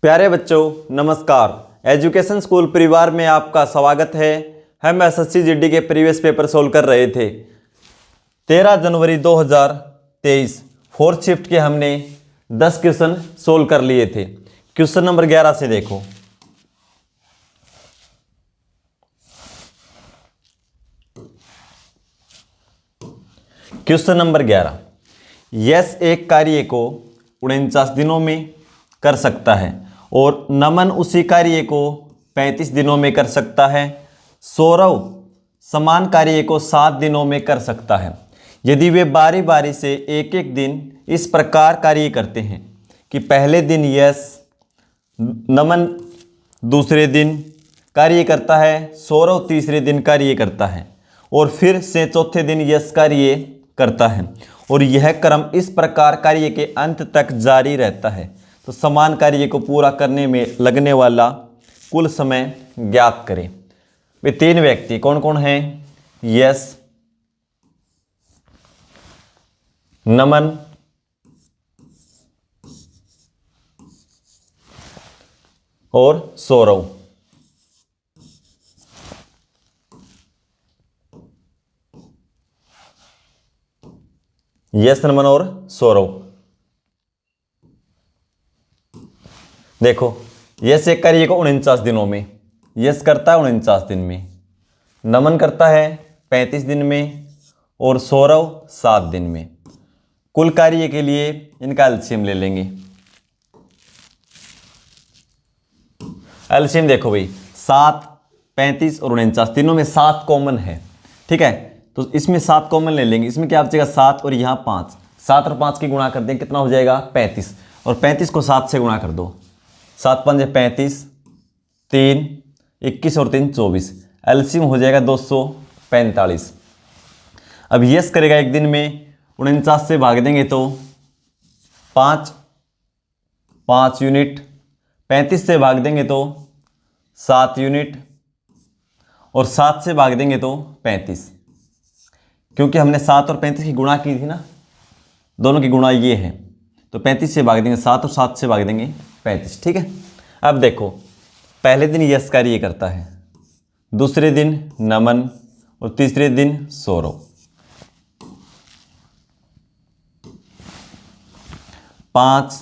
प्यारे बच्चों नमस्कार। एजुकेशन स्कूल परिवार में आपका स्वागत है। हम एसएससी जीडी के प्रीवियस पेपर सोल्व कर रहे थे। 13 जनवरी 2023 फोर्थ शिफ्ट के हमने 10 क्वेश्चन सोल्व कर लिए थे। क्वेश्चन नंबर 11 से देखो। क्वेश्चन नंबर 11, यस एक कार्य को 49 दिनों में कर सकता है और नमन उसी कार्य को 35 दिनों में कर सकता है। सौरव समान कार्य को 7 दिनों में कर सकता है। यदि वे बारी बारी से एक एक दिन इस प्रकार कार्य करते हैं कि पहले दिन यस नमन दूसरे दिन कार्य करता है, सौरव तीसरे दिन कार्य करता है और फिर से चौथे दिन यस कार्य करता है और यह क्रम इस प्रकार कार्य के अंत तक जारी रहता है, तो समान कार्य को पूरा करने में लगने वाला कुल समय ज्ञात करें। वे तीन व्यक्ति कौन कौन हैं? यस, नमन और सौरव। यस, नमन और सौरव। देखो, यस एक कार्य को 49 दिनों में, यस करता है 49 दिन में, नमन करता है 35 दिन में और सौरव 7 दिन में। कुल कार्य के लिए इनका एलसीएम ले लेंगे। एलसीएम देखो भाई, 7, 35 और 49 तीनों में 7 कॉमन है। ठीक है, तो इसमें 7 कॉमन ले लेंगे। इसमें क्या बचेगा? 7 और यहाँ 5। 7 और 5 की गुणा कर दें, कितना हो जाएगा? 35। और 35 को 7 से गुणा कर दो। 7 5 35, 3 21 और 3 24। एलसीएम हो जाएगा 245। अब यस करेगा एक दिन में, 49 से भाग देंगे तो 5 यूनिट, 35 से भाग देंगे तो 7 यूनिट और 7 से भाग देंगे तो 35, क्योंकि हमने 7 और 35 की गुणा की थी ना, दोनों की गुणा ये है, तो 35 से भाग देंगे 7 और 7 से भाग देंगे 35। ठीक है, अब देखो, पहले दिन यस कार्य करता है, दूसरे दिन नमन और तीसरे दिन सौरव। 5,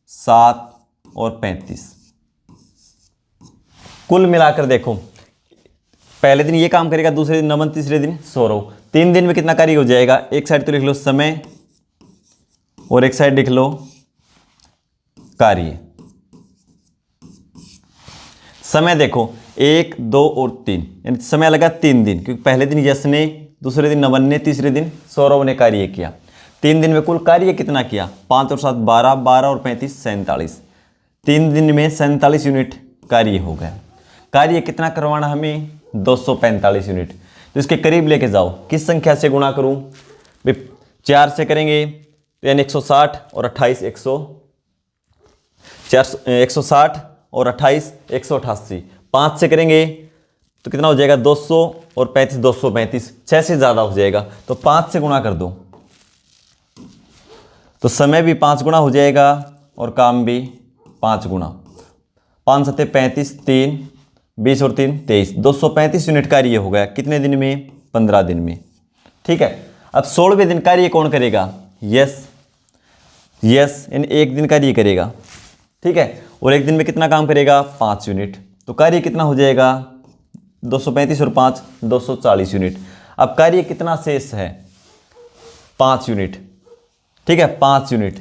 7 और 35 कुल मिलाकर देखो, पहले दिन ये काम करेगा, दूसरे दिन नमन, तीसरे दिन सौरव। 3 दिन में कितना कार्य हो जाएगा? एक साइड तो लिख लो समय और एक साइड लिख लो कार्य। समय देखो 1, 2 और 3, यानी समय लगा 3 दिन, क्योंकि पहले दिन यस ने, दूसरे दिन नमन ने, तीसरे दिन सौरव ने कार्य किया। 3 दिन में कुल कार्य कितना किया? 5 और 7 12, 12 और 35 47। 3 दिन में 47 यूनिट कार्य हो गया। कार्य कितना करवाना हमें? 245 यूनिट। तो इसके करीब लेके जाओ। किस संख्या से गुणा करूं? 4 से करेंगे तो यानी 160 और 28 160 और 28 188। 5 से करेंगे तो कितना हो जाएगा? 200 और 35 235। 6 से ज़्यादा हो जाएगा, तो 5 से गुणा कर दो, तो समय भी 5 गुना हो जाएगा और काम भी 5 गुना। 5 7 35, 3 20 और 3 23। 235 यूनिट कार्य हो गया। कितने दिन में? 15 दिन में। ठीक है, अब 16वें दिन कार्य कौन करेगा? यस, यानी एक दिन कार्य करेगा। ठीक है, और एक दिन में कितना काम करेगा? 5 यूनिट। तो कार्य कितना हो जाएगा? 235 और 5 240 यूनिट। अब कार्य कितना शेष है? 5 यूनिट। ठीक है, 5 यूनिट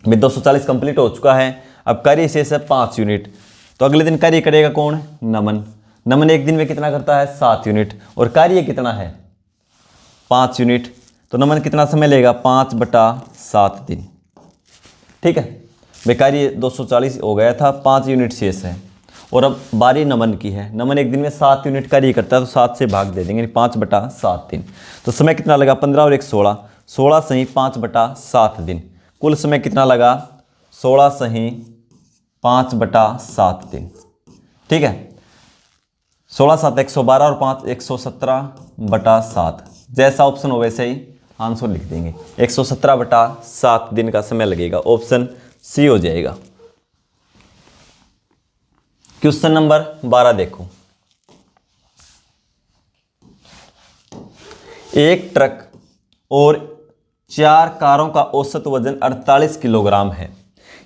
में 240 कंप्लीट हो चुका है। अब कार्य शेष है 5 यूनिट। तो अगले दिन कार्य करेगा कौन? नमन। नमन एक दिन में कितना करता है? 7 यूनिट। और कार्य कितना है? 5 यूनिट। तो नमन कितना समय लेगा? 5/7 दिन। ठीक है, बेकारी 240 हो गया था, 5 यूनिट शेष है। और अब बारी नमन की है। नमन एक दिन में 7 यूनिट कार्य करता है, तो 7 से भाग दे देंगे, 5/7 दिन। तो समय कितना लगा? 15 और 1 16, 16 सही 5/7 दिन। कुल समय कितना लगा? 16 सही 5/7 दिन। ठीक है, 16 7 112 और 5 117/7। जैसा ऑप्शन हो वैसे ही आंसर लिख देंगे। 117/7 दिन का समय लगेगा। ऑप्शन सी हो जाएगा। क्वेश्चन नंबर 12 देखो। एक ट्रक और 4 कारों का औसत वजन 48 किलोग्राम है।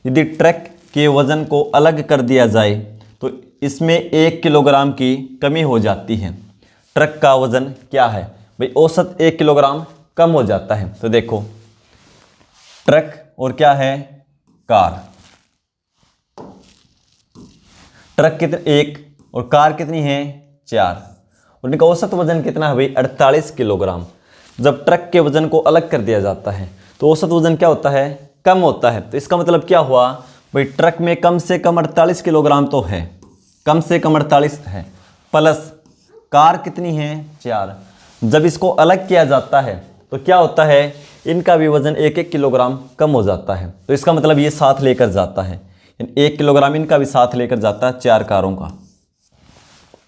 यदि ट्रक के वजन को अलग कर दिया जाए तो इसमें 1 किलोग्राम की कमी हो जाती है। ट्रक का वजन क्या है भाई? औसत 1 किलोग्राम कम हो जाता है। तो देखो, ट्रक और क्या है? कार। ट्रक कितने? 1 और कार कितनी है? 4। और इनका औसत वजन कितना है भाई? 48 किलोग्राम। जब ट्रक के वजन को अलग कर दिया जाता है तो औसत वजन क्या होता है? कम होता है। तो इसका मतलब क्या हुआ भाई? ट्रक में कम से कम 48 किलोग्राम तो है, कम से कम 48 है, प्लस कार कितनी है? 4। जब इसको अलग किया जाता है तो क्या होता है? इनका भी वजन 1-1 किलोग्राम कम हो जाता है। तो इसका मतलब ये साथ लेकर जाता है, 1 किलोग्राम इनका भी साथ लेकर जाता है 4 कारों का।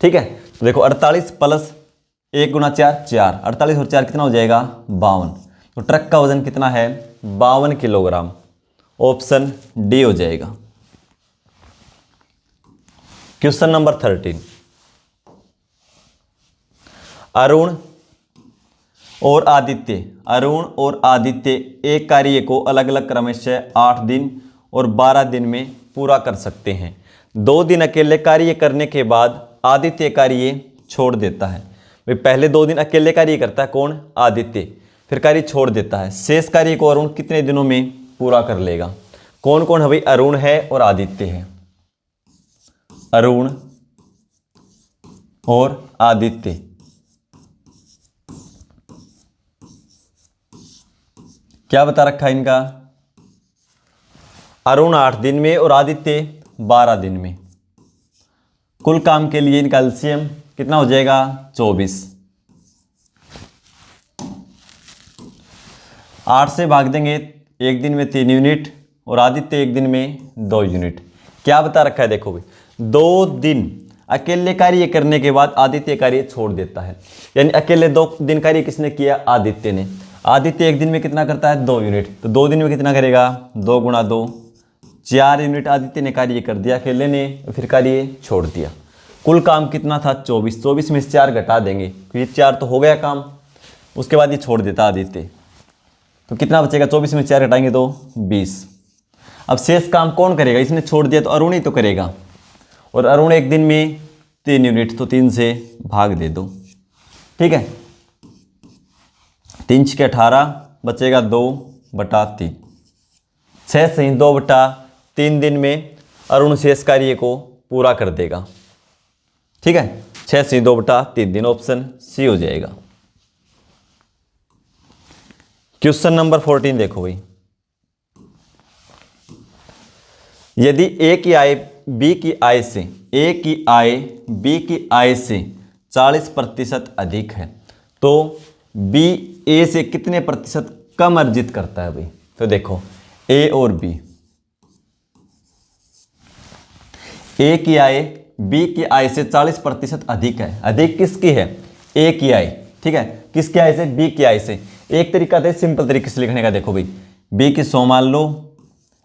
ठीक है, तो देखो 48 प्लस 1 गुना 4, 4। 48 और 4 कितना हो जाएगा? 52। तो ट्रक का वजन कितना है? 52 किलोग्राम। ऑप्शन डी हो जाएगा। Question number 13। अरुण और आदित्य एक कार्य को अलग अलग क्रमशः 8 दिन और 12 दिन में पूरा कर सकते हैं। 2 दिन अकेले कार्य करने के बाद आदित्य कार्य छोड़ देता है। भाई पहले 2 दिन अकेले कार्य करता है कौन? आदित्य। फिर कार्य छोड़ देता है। शेष कार्य को अरुण कितने दिनों में पूरा कर लेगा? कौन कौन है भाई? अरुण है और आदित्य है। अरुण और आदित्य। क्या बता रखा है इनका? अरुण 8 दिन में और आदित्य 12 दिन में। कुल काम के लिए इनका एलसीएम कितना हो जाएगा? 24। 8 से भाग देंगे, 1 दिन में 3 यूनिट और आदित्य 1 दिन में 2 यूनिट। क्या बता रखा है? देखो भाई, 2 दिन अकेले कार्य करने के बाद आदित्य कार्य छोड़ देता है। यानी अकेले 2 दिन कार्य किसने किया? आदित्य ने। आदित्य 1 दिन में कितना करता है? 2 यूनिट। तो 2 दिन में कितना करेगा? 2 गुणा 2, 4 यूनिट आदित्य ने कार्य कर दिया अकेले ने, फिर कार्य छोड़ दिया। कुल काम कितना था? 24। 24 में से 4 घटा देंगे, फिर 4 तो हो गया काम। उसके बाद ये छोड़ देता आदित्य, तो कितना बचेगा? 24 में 4 घटाएंगे तो 20। अब शेष काम कौन करेगा? इसने छोड़ दिया तो अरुण ही तो करेगा। और अरुण 1 दिन में 3 यूनिट, तो 3 से भाग दे दो। ठीक है, 3 के 18 बचेगा 2/3। 6 से 2/3 दिन में अरुण शेष कार्य को पूरा कर देगा। ठीक है, 6 से 2/3 दिन। ऑप्शन सी हो जाएगा। क्वेश्चन नंबर 14 देखो भाई। यदि ए की आय बी की आय से 40% अधिक है तो बी ए से कितने प्रतिशत कम अर्जित करता है भाई? तो देखो, ए और बी, ए की आय बी की आय से 40% अधिक है। अधिक किसकी है? ए की आय। ठीक है, किसकी आय से? बी की आय से। एक तरीका है सिंपल तरीके से लिखने का। देखो भाई, बी की 100 मान लो,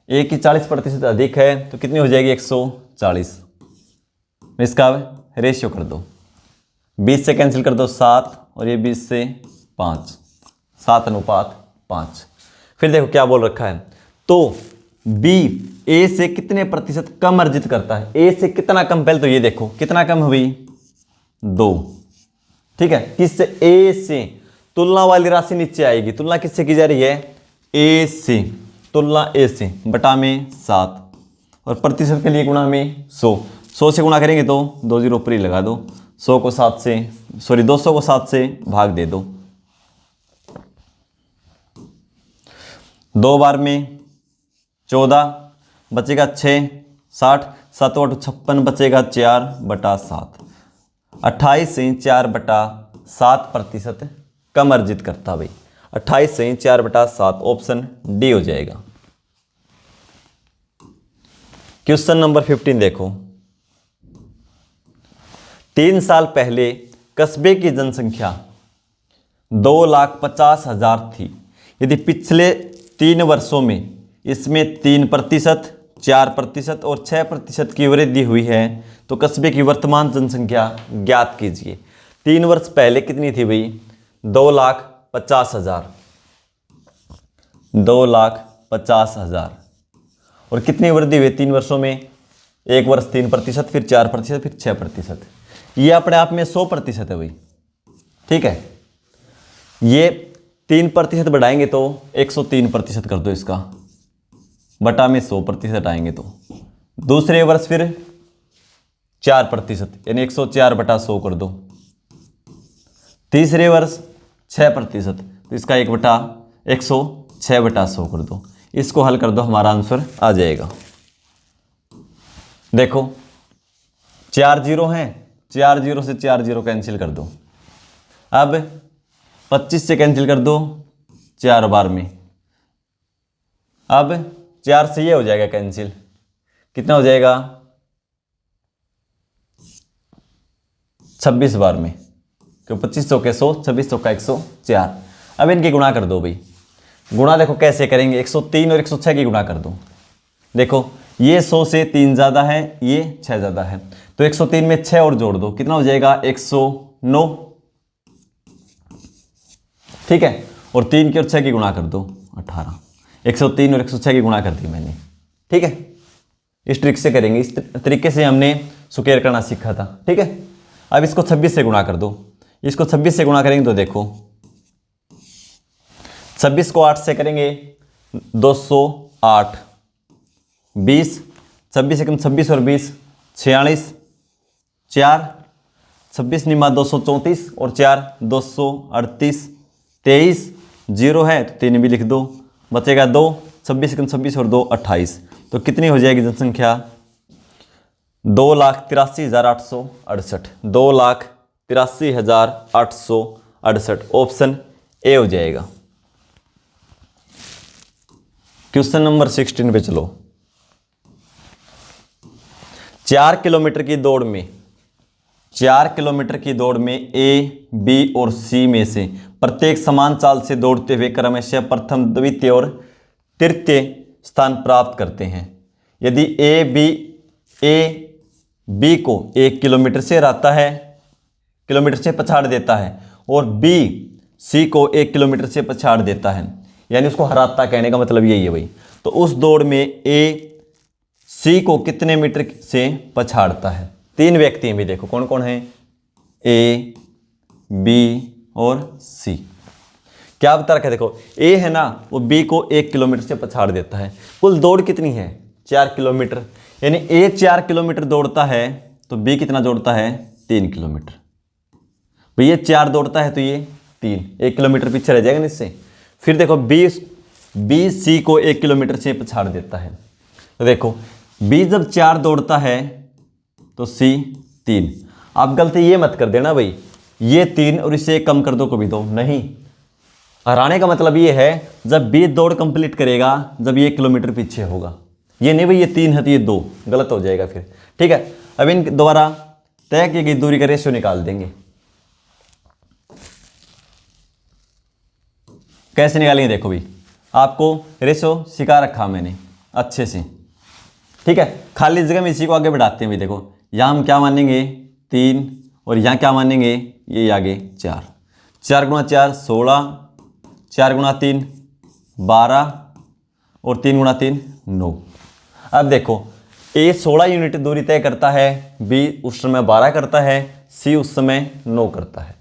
ए की 40% अधिक है तो कितनी हो जाएगी? 140। इसका रेशियो कर दो, 20 से कैंसिल कर दो 7 और ये 20 से 5, 7:5। फिर देखो क्या बोल रखा है, तो बी ए से कितने प्रतिशत कम अर्जित करता है? ए से कितना कम? पहले तो ये देखो कितना कम हुई? 2। ठीक है, किससे? ए से। तुलना वाली राशि नीचे आएगी। तुलना किससे की जा रही है? ए से। तुलना ए से बटा में 7 और प्रतिशत के लिए गुणा में 100। 100 से गुणा करेंगे तो 2 0 ऊपर ही लगा दो। 200 को 7 से भाग दे दो। 2 बार में 14 बचेगा 6, 60, 7 × 8 56 बचेगा 4/7। 28 से 4/7% कम अर्जित करता भाई। 28 से 4/7। ऑप्शन डी हो जाएगा। क्वेश्चन नंबर 15 देखो। 3 साल पहले कस्बे की जनसंख्या 2,50,000 थी। यदि पिछले 3 वर्षों में इसमें 3%, 4% और 6% की वृद्धि हुई है तो कस्बे की वर्तमान जनसंख्या ज्ञात कीजिए। 3 वर्ष पहले कितनी थी भाई? 2,50,000। 2,50,000 और कितनी वृद्धि हुई 3 वर्षों में? एक वर्ष 3%, फिर 4%, फिर 6%। ये अपने आप में 100% है भाई। ठीक है, ये 3% बढ़ाएंगे तो 103% कर दो इसका, बटा में 100% आएंगे तो दूसरे वर्ष फिर 4% यानी 104/100 कर दो। तीसरे वर्ष 6% तो इसका 1/106/100 कर दो। इसको हल कर दो, हमारा आंसर आ जाएगा। देखो 4 जीरो हैं, 4 जीरो से 4 जीरो कैंसिल कर दो। अब 25 से कैंसिल कर दो 4 बार में। अब 4 से ये हो जाएगा कैंसिल, कितना हो जाएगा? 26 बार में, क्यों 25 के 100, 26 का 104। अब इनकी गुणा कर दो भाई। गुणा देखो कैसे करेंगे, 103 और 106 की गुणा कर दो। देखो ये 100 से 3 ज़्यादा है, ये 6 ज़्यादा है, तो 103 में 6 और जोड़ दो, कितना हो जाएगा? 109। ठीक है, और 3 की और 6 की गुणा कर दो 18। 103 और 106 की गुणा कर दी मैंने। ठीक है, इस ट्रिक से करेंगे, इस तरीके से हमने स्क्वायर करना सीखा था। ठीक है, अब इसको 26 से गुणा कर दो। इसको 26 से गुणा करेंगे तो देखो 26 को 8 से करेंगे 208। 20, 26 एकम 26 और 20 46। 4, 26 निमा 234 और 4 238। 23 जीरो है तो 3 भी लिख दो, बचेगा 2। 26 एकम 26 और 2 28। तो कितनी हो जाएगी जनसंख्या? 2,83,868। 2,83,868। ऑप्शन ए हो जाएगा। क्वेश्चन नंबर 16 पे चलो। 4 किलोमीटर की दौड़ में 4 किलोमीटर की दौड़ में ए, बी और सी में से प्रत्येक समान चाल से दौड़ते हुए क्रमशः प्रथम, द्वितीय और तृतीय स्थान प्राप्त करते हैं। यदि ए बी को 1 किलोमीटर से हराता है, किलोमीटर से पछाड़ देता है, और बी सी को 1 किलोमीटर से पछाड़ देता है, यानी उसको हराता, कहने का मतलब यही है भाई। तो उस दौड़ में ए सी को कितने मीटर से पछाड़ता है? 3 व्यक्ति हैं भी, देखो कौन कौन है? ए, बी और सी। क्या बता रखा है? देखो ए है ना, वो बी को 1 किलोमीटर से पछाड़ देता है। कुल दौड़ कितनी है? 4 किलोमीटर, यानी ए 4 किलोमीटर दौड़ता है तो बी कितना दौड़ता है? 3 किलोमीटर। तो ये 4 दौड़ता है तो ये 3, 1 किलोमीटर पीछे रह जाएगा ना इससे। फिर देखो बी सी को 1 किलोमीटर से पछाड़ देता है, तो देखो बी जब 4 दौड़ता है तो सी 3। आप गलती ये मत कर देना भाई, ये 3 और इसे कम कर दो कभी दो नहीं। हराने का मतलब ये है जब बी दौड़ कंप्लीट करेगा जब ये 1 किलोमीटर पीछे होगा। ये नहीं भाई ये 3 है तो ये 2, गलत हो जाएगा फिर। ठीक है, अब इन दोबारा तय की गई दूरी का रेशियो निकाल देंगे। कैसे निकालेंगे? देखो भाई आपको रेशियो सिखा रखा मैंने अच्छे से। ठीक है, खाली जगह में इसी को आगे बढ़ाते हैं भाई। देखो यहाँ हम क्या मानेंगे? 3, और यहाँ क्या मानेंगे? ये आगे 4। 4 गुणा 4 16, 4 गुणा 3 12 और 3 गुणा 3 9। अब देखो ए 16 यूनिट दूरी तय करता है, बी उस समय 12 करता है, सी उस समय 9 करता है।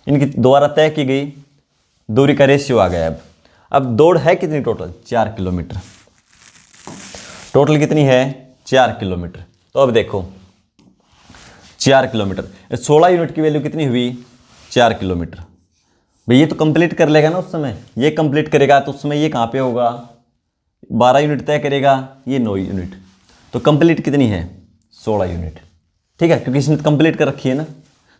इनकी द्वारा तय की गई दूरी का रेशियो आ गया। अब दौड़ है कितनी टोटल? 4 किलोमीटर। टोटल कितनी है? 4 किलोमीटर। तो अब देखो 4 किलोमीटर, 16 यूनिट की वैल्यू कितनी हुई? 4 किलोमीटर। भाई ये तो कंप्लीट कर लेगा ना उस समय, ये कंप्लीट करेगा तो उस समय ये कहाँ पे होगा? 12 यूनिट तय करेगा, ये 9 यूनिट। तो कंप्लीट कितनी है? 16 यूनिट। ठीक है, क्योंकि इसने कंप्लीट कर रखी है ना। तो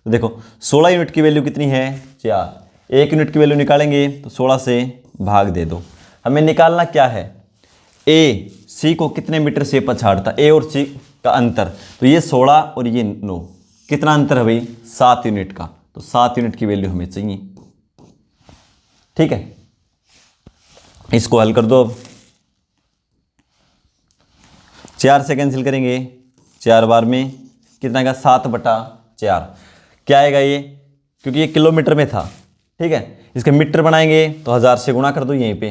देखो 16 यूनिट की वैल्यू कितनी है? 4। 1 यूनिट की वैल्यू निकालेंगे तो 16 से भाग दे दो। हमें निकालना क्या है? ए सी को कितने मीटर से पछाड़ता, ए और सी का अंतर। तो ये 16 और ये 9, कितना अंतर है भाई? 7 यूनिट का। तो 7 यूनिट की वैल्यू हमें चाहिए। ठीक है, इसको हल कर दो। अब 4 से कैंसिल करेंगे 4 बार में कितना आएगा 7/4 क्या आएगा ये, क्योंकि ये किलोमीटर में था, ठीक है। इसके मीटर बनाएंगे तो 1000 से गुणा कर दो यहीं पे,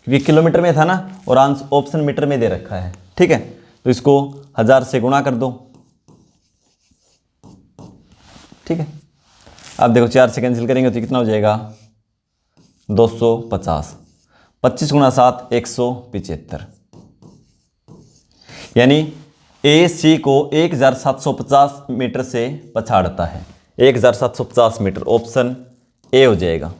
क्योंकि किलोमीटर में था ना और ऑप्शन मीटर में दे रखा है, ठीक है। तो इसको 1000 से गुणा कर दो, ठीक है। अब देखो 4 से कैंसिल करेंगे तो कितना हो जाएगा 250, 25 गुणा 7 175, यानी ए सी को 1750 मीटर से पछाड़ता है, 1750 मीटर, ऑप्शन ए हो जाएगा।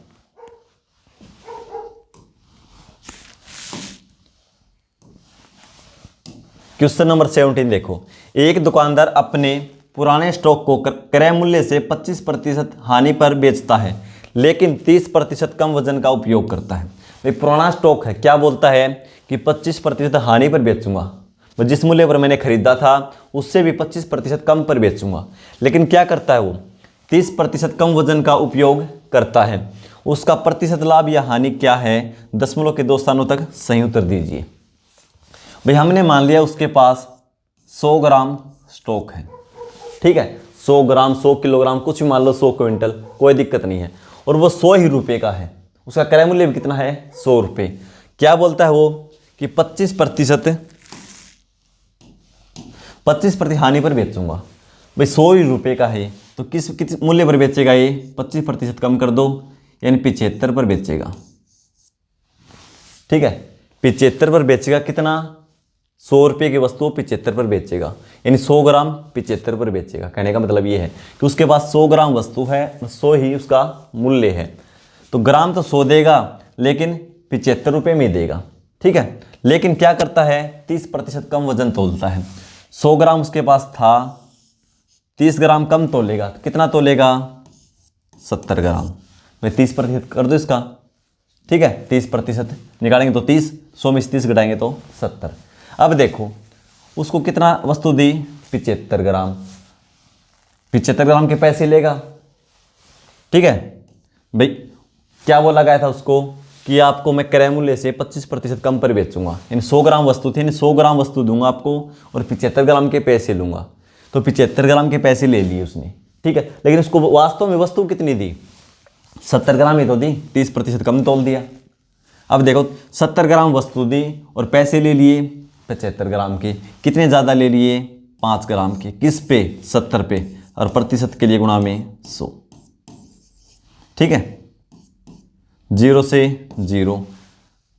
क्वेश्चन नंबर 17 देखो, एक दुकानदार अपने पुराने स्टॉक को क्रय मूल्य से 25% हानि पर बेचता है, लेकिन 30% कम वजन का उपयोग करता है। भाई पुराना स्टॉक है, क्या बोलता है कि 25% हानि पर बेचूंगा, जिस मूल्य पर मैंने खरीदा था उससे भी 25% कम पर बेचूंगा, लेकिन क्या करता है वो 30% कम वजन का उपयोग करता है। उसका प्रतिशत लाभ या हानि क्या है, दशमलव के 2 स्थानों तक सही उत्तर दीजिए। भाई हमने मान लिया उसके पास 100 ग्राम स्टॉक है, ठीक है, 100 ग्राम 100 किलोग्राम कुछ भी मान लो, 100 क्विंटल, कोई दिक्कत नहीं है, और वो 100 ही रुपये का है, उसका क्रय मूल्य भी कितना है 100 रुपये। क्या बोलता है वो कि 25% हानि पर बेचूंगा। भाई 100 ही रुपये का है तो किस मूल्य पर बेचेगा ये, 25% कम कर दो यानी 75 पर बेचेगा, ठीक है। 75 पर बेचेगा, कितना 100 रुपये की वस्तु 75 पर बेचेगा, यानी 100 ग्राम 75 पर बेचेगा। कहने का मतलब ये है कि उसके पास 100 ग्राम वस्तु है, 100 ही उसका मूल्य है, तो ग्राम तो 100 देगा लेकिन 75 रुपये में देगा, ठीक है। लेकिन क्या करता है 30% कम वजन तोलता है, 100 ग्राम उसके पास था, 30 ग्राम कम तोलेगा, तो कितना तोलेगा 70 ग्राम। भाई 30% कर दो इसका, ठीक है, 30% निकालेंगे तो 30, 100 में से 30 घटाएंगे तो 70। अब देखो उसको कितना वस्तु दी 75 ग्राम, 75 ग्राम के पैसे लेगा, ठीक है। भाई क्या वो लगाया था उसको कि आपको मैं क्रय मूल्य से 25% कम पर बेचूंगा, यानी 100 ग्राम वस्तु थी, यानी 100 ग्राम वस्तु दूंगा आपको और 75 ग्राम के पैसे लूंगा, तो 75 ग्राम के पैसे ले लिए उसने, ठीक है। लेकिन उसको वास्तव में वस्तु कितनी दी 70 ग्राम ही तो दी, 30% कम तोल दिया। अब देखो 70 ग्राम वस्तु दी और पैसे ले लिए 75 ग्राम के, कितने ज़्यादा ले लिए 5 ग्राम के, किस पे 70 पे, और प्रतिशत के लिए गुणा में 100, ठीक है। 0 से 0,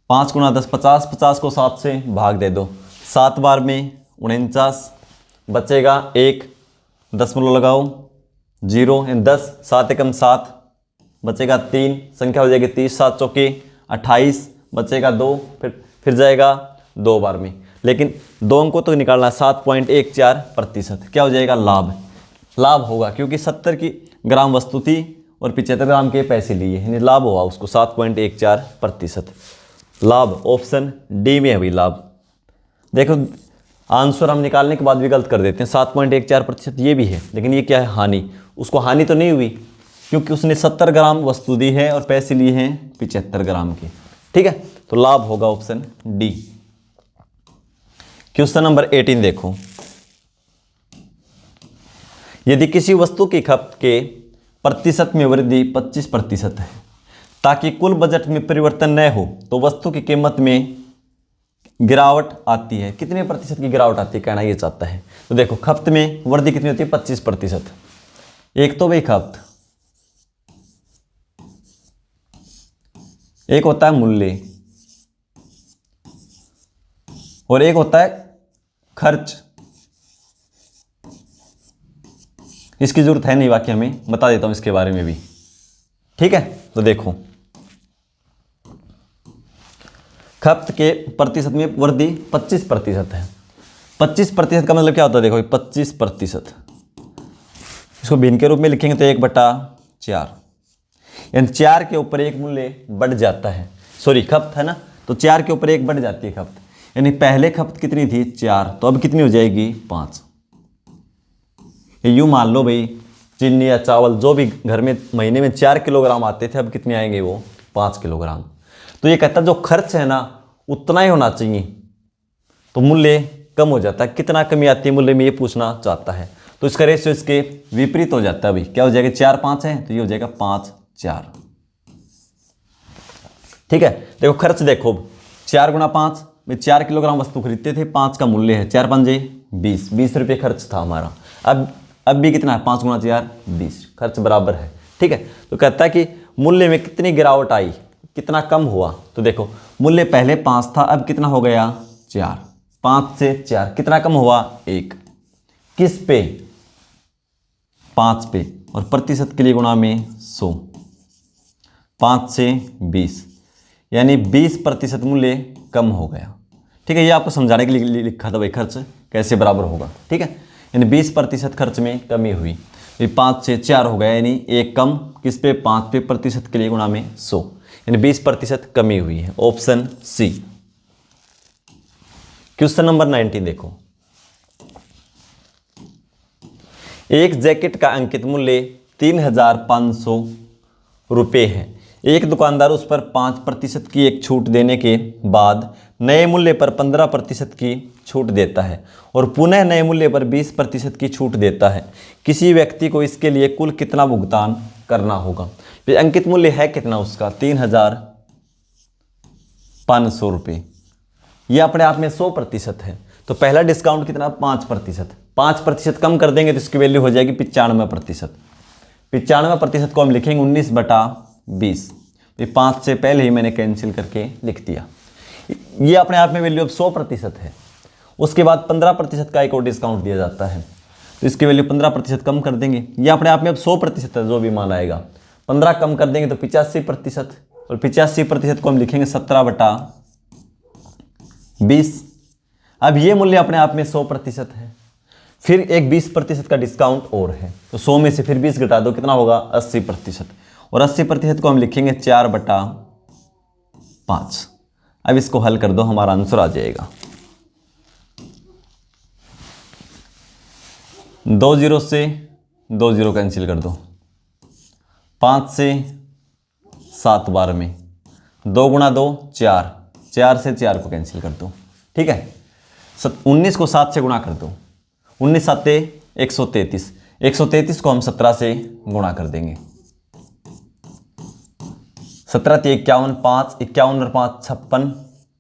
5 गुणा 10 50, 50 को 7 से भाग दे दो, 7 बार में 49, बचेगा 1, दशमलव लगाओ 0, 10, 7 एकम 7, बचेगा 3, संख्या हो जाएगी 30, 7 चौके 28, बचेगा 2, फिर जाएगा 2 बार में, लेकिन 2 अंकों तो निकालना 7.14%, क्या हो जाएगा लाभ होगा, क्योंकि 70 की ग्राम वस्तु थी और 75 ग्राम के पैसे लिए, यानी लाभ हुआ उसको 7.14%, लाभ ऑप्शन डी में है भाई लाभ। देखो आंसर हम निकालने के बाद भी गलत कर देते हैं, 7.14% ये भी है, लेकिन ये क्या है हानि, उसको हानि तो नहीं हुई क्योंकि उसने 70 ग्राम वस्तु दी है और पैसे लिए हैं 75 ग्राम के, ठीक है। तो लाभ होगा ऑप्शन डी। क्वेश्चन नंबर 18 देखो, यदि किसी वस्तु की खपत के प्रतिशत में वृद्धि 25% है ताकि कुल बजट में परिवर्तन न हो तो वस्तु की कीमत में गिरावट आती है, कितने प्रतिशत की गिरावट आती है कहना ये चाहता है। तो देखो खपत में वृद्धि कितनी होती है 25%, एक तो भाई खपत, एक होता है मूल्य और एक होता है खर्च, इसकी जरूरत है नहीं बाकी हमें बता देता हूं इसके बारे में भी, ठीक है। तो देखो खपत के प्रतिशत में वृद्धि 25% है, 25% का मतलब क्या होता है देखो 25%, इसको भिन्न के रूप में लिखेंगे तो 1/4, यानी 4 के ऊपर एक मूल्य बढ़ जाता है, सॉरी खपत है ना, तो 4 के ऊपर एक बढ़ जाती है खपत, यानी पहले खपत कितनी थी 4, तो अब कितनी हो जाएगी 5। यूँ मान लो भाई चीनी या चावल जो भी घर में महीने में 4 किलोग्राम आते थे, अब कितने आएंगे वो 5 किलोग्राम। तो ये कहता है जो खर्च है ना उतना ही होना चाहिए, तो मूल्य कम हो जाता है। कितना कमी आती है मूल्य में, ये पूछना चाहता है। तो इसका रेशियो इसके विपरीत हो जाता है भाई। क्या हो जाएगा, 4 5 है तो ये हो जाएगा 5 4। ठीक है, देखो खर्च देखो, 4 गुणा 5 में 4 किलोग्राम वस्तु खरीदते थे, 5 का मूल्य है, 4 5 20 रुपये खर्च था हमारा। अब भी कितना है, 5 गुणा 4 20, खर्च बराबर है। ठीक है, तो कहता है कि मूल्य में कितनी गिरावट आई, कितना कम हुआ। तो देखो मूल्य पहले 5 था, अब कितना हो गया 4, 5 से 4 कितना कम हुआ 1, किस पे 5 पे, और प्रतिशत के लिए गुणा में 100, 5 से 20 यानी 20% मूल्य कम हो गया। ठीक है, ये आपको समझाने के लिए लिखा था भाई, खर्च कैसे बराबर होगा। ठीक है, यानी 20% खर्च में कमी हुई, 5 से 4 हो गया, यानी 1 कम किस पे 5 पे, प्रतिशत के लिए गुणा में 100, यानी 20% कमी हुई है। Option C. क्वेश्चन नंबर 19 देखो, एक जैकेट का अंकित मूल्य 3500 रुपये है। एक दुकानदार उस पर 5% की एक छूट देने के बाद नए मूल्य पर 15% की छूट देता है और पुनः नए मूल्य पर 20% की छूट देता है। किसी व्यक्ति को इसके लिए कुल कितना भुगतान करना होगा। तो अंकित मूल्य है कितना उसका, 3500 रुपये। यह अपने आप में 100% है। तो पहला डिस्काउंट कितना, 5%। 5% कम कर देंगे तो इसकी वैल्यू हो जाएगी 95%। 95% को हम लिखेंगे 19/20। 5 से पहले ही मैंने कैंसिल करके लिख दिया। ये अपने आप में वैल्यू अब 100% है। उसके बाद 15% का एक और डिस्काउंट दिया जाता है, तो इसकी वैल्यू 15% कम कर देंगे। ये अपने आप में अब 100% है, जो भी मान आएगा। 15 कम कर देंगे तो 85%, और 85% को हम लिखेंगे 17/20। अब ये मूल्य अपने आप में 100% है। फिर एक 20% का डिस्काउंट और है, तो 100 में से फिर 20 घटा दो, कितना होगा 80%, और 80% को हम लिखेंगे 4/5। अब इसको हल कर दो, हमारा आंसर आ जाएगा 2 0 से 2 0 कैंसिल कर दो, 5 से 7 बार में 2 गुणा 2 4, 4 से 4 को कैंसिल कर दो। ठीक है, 19 को 7 से गुणा कर दो, 19 7 133, 133 को हम 17 से गुणा कर देंगे, 17 3 51, 5 51 और 5 56,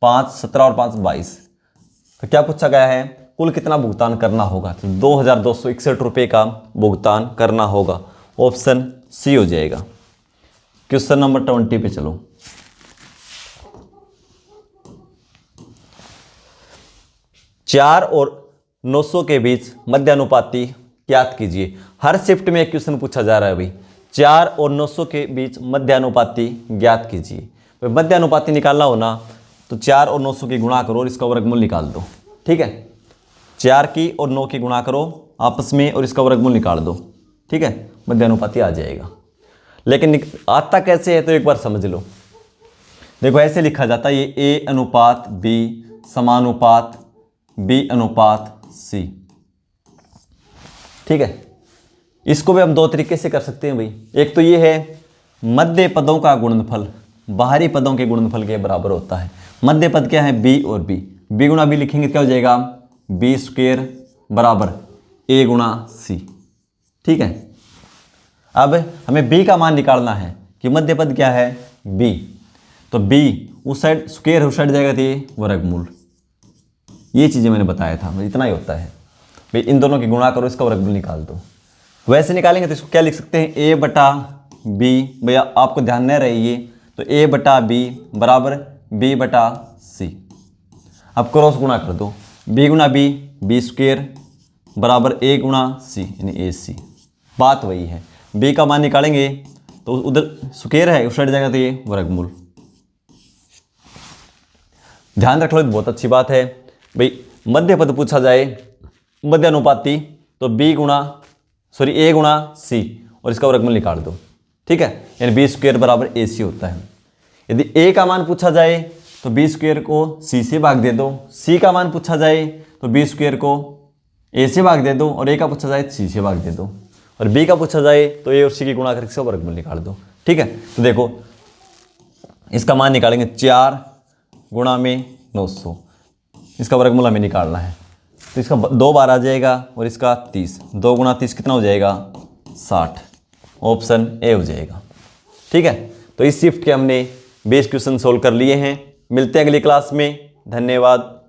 5 17 और 5 22। तो क्या पूछा गया है, कुल कितना भुगतान करना होगा। तो 2261 रुपये का भुगतान करना होगा। ऑप्शन सी हो जाएगा। क्वेश्चन नंबर 20 पे चलो। चार और 900 के बीच मध्यानुपाती ज्ञात कीजिए। हर शिफ्ट में एक क्वेश्चन पूछा जा रहा है भाई, 4 और 900 के बीच मध्यानुपाती ज्ञात कीजिए। तो मध्यानुपाती निकालना हो ना, तो 4 और 900 की गुणा करो और इसका वर्गमूल निकाल दो। ठीक है, 4 की और 9 की गुणा करो आपस में और इसका वर्गमूल निकाल दो। ठीक है, मध्यानुपाती आ जाएगा। लेकिन आता कैसे है तो एक बार समझ लो। देखो ऐसे लिखा जाता है, ये A अनुपात B समानुपात B अनुपात C। ठीक है, इसको भी हम दो तरीके से कर सकते हैं भाई। एक तो ये है, मध्य पदों का गुणनफल बाहरी पदों के गुणनफल के बराबर होता है। मध्य पद क्या है, B और B। B गुणा B लिखेंगे क्या हो जाएगा, B स्क्वायर बराबर A गुणा C। ठीक है, अब हमें B का मान निकालना है कि मध्य पद क्या है B। तो B उस साइड स्क्वायर उस साइड जाएगा तो ये वर्गमूल। ये चीज़ें मैंने बताया था, इतना ही होता है भाई। इन दोनों की गुणा करो, इसका वर्गमूल निकाल दो। वैसे निकालेंगे तो इसको क्या लिख सकते हैं, A बटा B। भैया आपको ध्यान न रही ये, तो A बटा B बराबर B बटा C। अब क्रॉस गुणा कर दो, B गुणा B B स्क्वायर बराबर A गुणा C यानी AC। बात वही है, B का मान निकालेंगे तो उधर स्क्वायर है उस साइड जाएगा तो ये वर्गमूल। ध्यान रख लो, बहुत अच्छी बात है भाई। मध्य पद पूछा जाए मध्यानुपाती तो A गुणा C और इसका वर्गमूल निकाल दो। ठीक है, यानी B स्क्वायर बराबर AC होता है। यदि A का मान पूछा जाए तो B स्क्वायर को C से भाग दे दो, C का मान पूछा जाए तो B स्क्वायर को A से भाग दे दो, और A का पूछा जाए C से भाग दे दो, और B का पूछा जाए तो A और C की गुणा करके इसका वर्गमूल निकाल दो। ठीक है, तो देखो इसका मान निकालेंगे 4 गुणा में 900, इसका वर्गमूल हमें निकालना है। तो इसका 2 बार आ जाएगा और इसका 30, 2 गुणा 30 कितना हो जाएगा 60, ऑप्शन ए हो जाएगा। ठीक है, तो इस शिफ्ट के हमने बेस क्वेश्चन सोल्व कर लिए हैं। मिलते हैं अगली क्लास में, धन्यवाद।